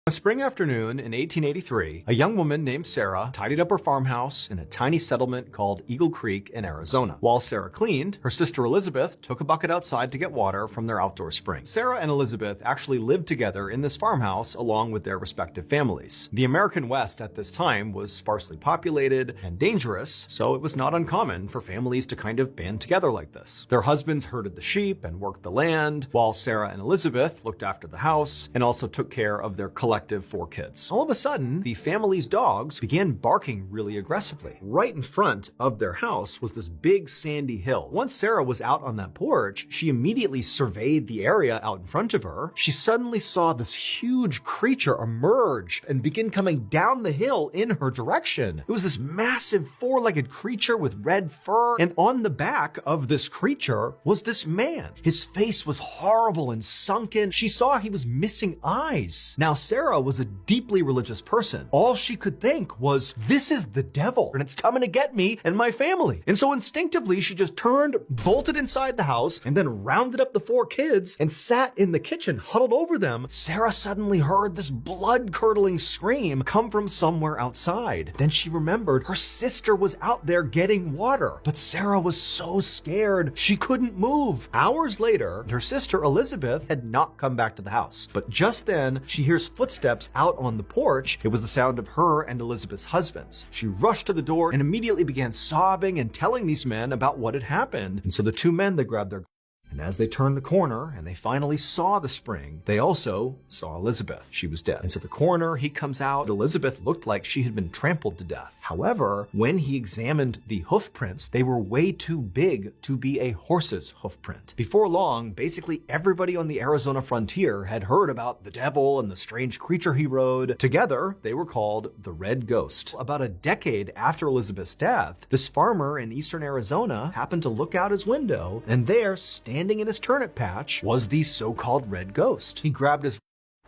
A spring afternoon in 1883, a young woman named Sarah tidied up her farmhouse in a tiny settlement called Eagle Creek in Arizona. While Sarah cleaned, her sister Elizabeth took a bucket outside to get water from their outdoor spring. Sarah and Elizabeth actually lived together in this farmhouse along with their respective families. The American West at this time was sparsely populated and dangerous, so it was not uncommon for families to kind of band together like this. Their husbands herded the sheep and worked the land, while Sarah and Elizabeth looked after the house and also took care of their collective 4 kids. All of a sudden, the family's dogs began barking really aggressively. Right in front of their house was this big sandy hill. Once Sarah was out on that porch, she immediately surveyed the area out in front of her. She suddenly saw this huge creature emerge and begin coming down the hill in her direction. It was this massive 4-legged creature with red fur, and on the back of this creature was this man. His face was horrible and sunken. She saw he was missing eyes. Now, Sarah was a deeply religious person. All she could think was, this is the devil, and it's coming to get me and my family. And so instinctively, she just turned, bolted inside the house, and then rounded up the 4 kids and sat in the kitchen, huddled over them. Sarah suddenly heard this blood-curdling scream come from somewhere outside. Then she remembered her sister was out there getting water, but Sarah was so scared she couldn't move. Hours later, her sister Elizabeth had not come back to the house, but just then she hears footsteps out on the porch. It was the sound of her and Elizabeth's husbands. She rushed to the door and immediately began sobbing and telling these men about what had happened. And so the 2 men, they grabbed their and as they turned the corner and they finally saw the spring, they also saw Elizabeth. She was dead. And so the coroner, he comes out. Elizabeth looked like she had been trampled to death. However, when he examined the hoof prints, they were way too big to be a horse's hoof print. Before long, basically everybody on the Arizona frontier had heard about the devil and the strange creature he rode. Together, they were called the Red Ghost. About a decade after Elizabeth's death, this farmer in eastern Arizona happened to look out his window, and there, standing in his turnip patch, was the so-called Red Ghost. He grabbed his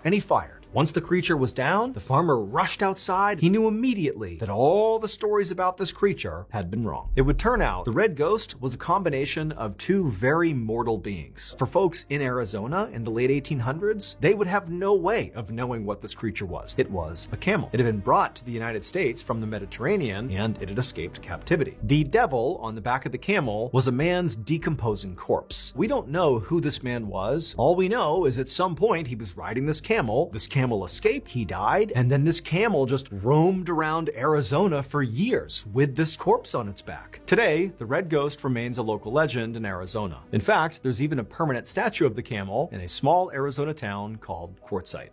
and he fired. Once the creature was down, the farmer rushed outside. He knew immediately that all the stories about this creature had been wrong. It would turn out the Red Ghost was a combination of 2 very mortal beings. For folks in Arizona in the late 1800s, they would have no way of knowing what this creature was. It was a camel. It had been brought to the United States from the Mediterranean, and it had escaped captivity. The devil on the back of the camel was a man's decomposing corpse. We don't know who this man was. All we know is at some point he was riding this camel. This camel escaped, he died, and then this camel just roamed around Arizona for years with this corpse on its back. Today, the Red Ghost remains a local legend in Arizona. In fact, there's even a permanent statue of the camel in a small Arizona town called Quartzsite.